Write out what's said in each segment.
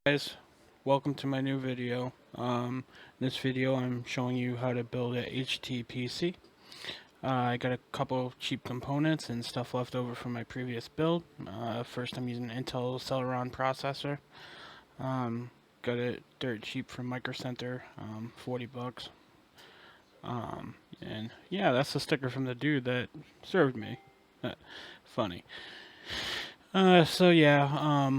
Guys, welcome to my new video. In this video I'm showing you how to build a HTPC. I got a couple cheap components and stuff left over from my previous build. First I'm using an Intel Celeron processor. Got it dirt cheap from Micro Center, 40 bucks. And yeah, that's the sticker from the dude that served me. Funny. So yeah,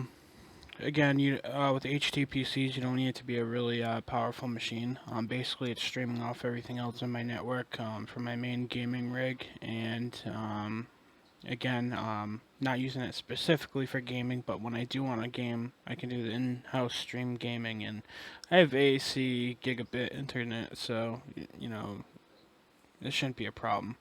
again, with HTPCs, you don't need it to be a really powerful machine. Basically, it's streaming off everything else in my network from my main gaming rig, and again, not using it specifically for gaming, but when I do want to game, I can do the in-house stream gaming, and I have AC gigabit internet, so you know, this shouldn't be a problem.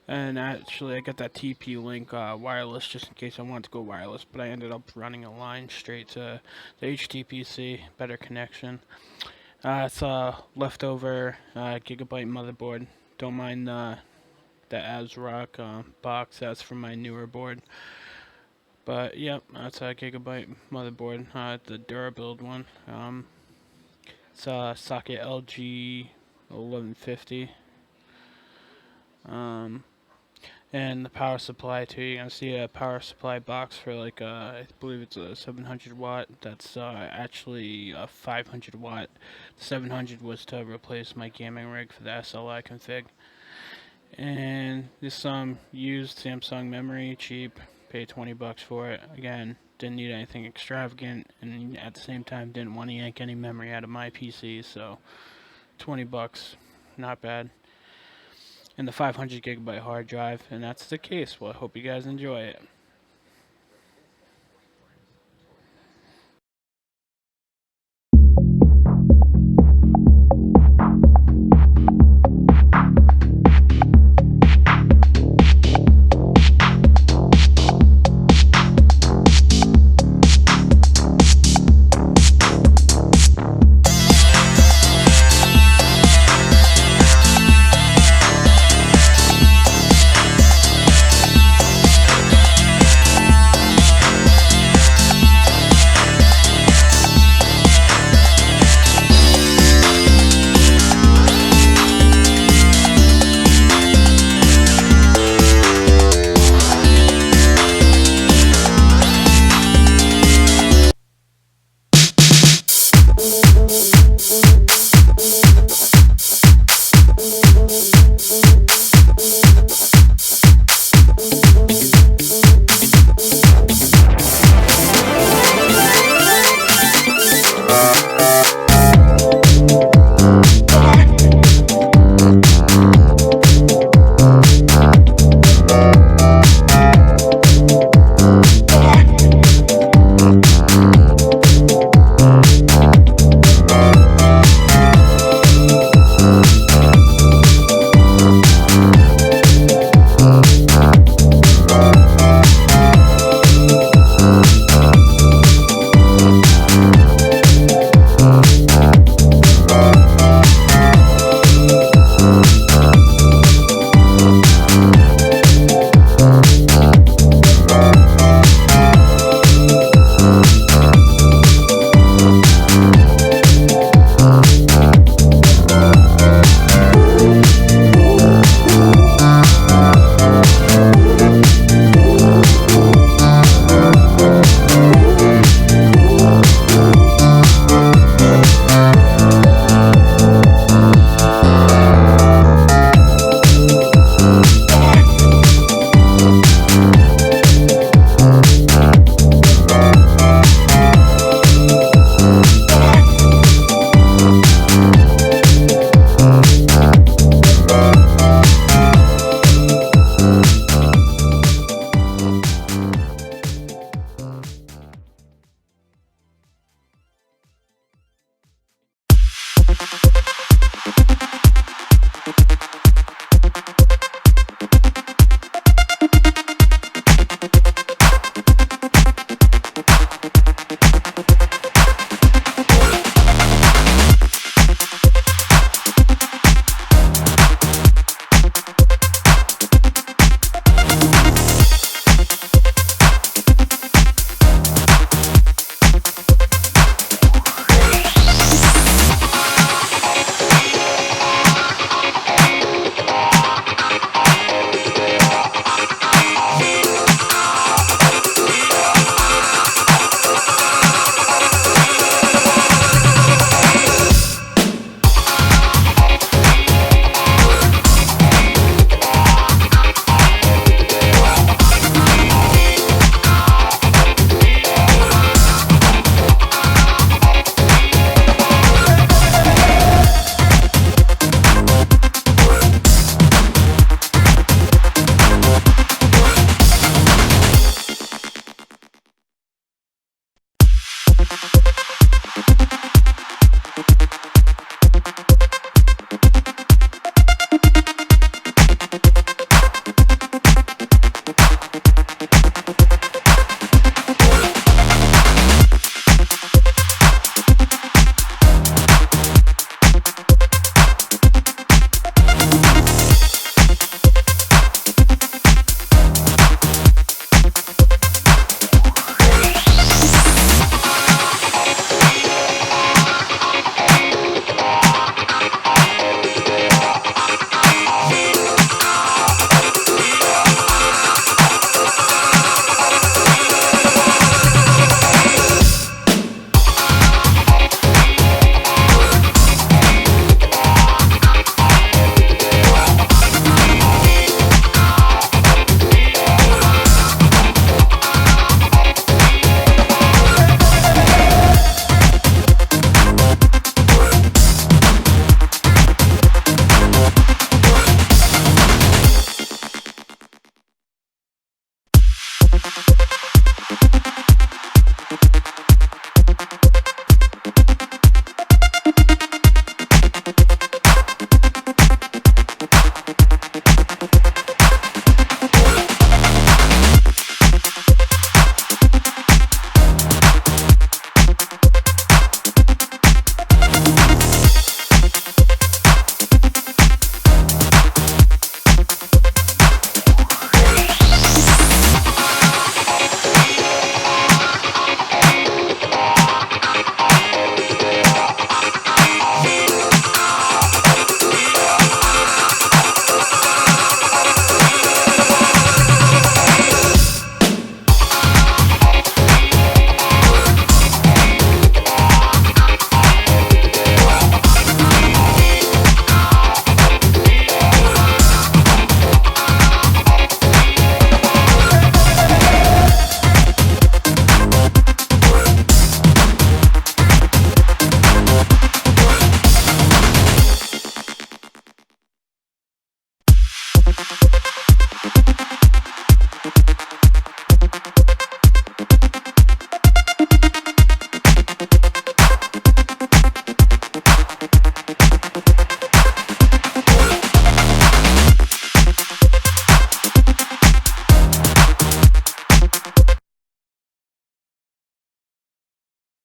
And actually, I got that TP-Link wireless just in case I wanted to go wireless, but I ended up running a line straight to the HTPC, better connection. It's a leftover gigabyte motherboard. Don't mind the ASRock box. That's from my newer board. But yep, that's a gigabyte motherboard. The DuraBuild one. It's a socket LG 1150. And the power supply too. You're gonna see a power supply box for like I believe it's a 700 watt. That's actually a 500 watt. The 700 was to replace my gaming rig for the SLI config. And this used Samsung memory, cheap. Paid 20 bucks for it. Again, didn't need anything extravagant, and at the same time didn't want to yank any memory out of my PC. So 20 bucks, not bad. And the 500 gigabyte hard drive, and that's the case. Well, I hope you guys enjoy it.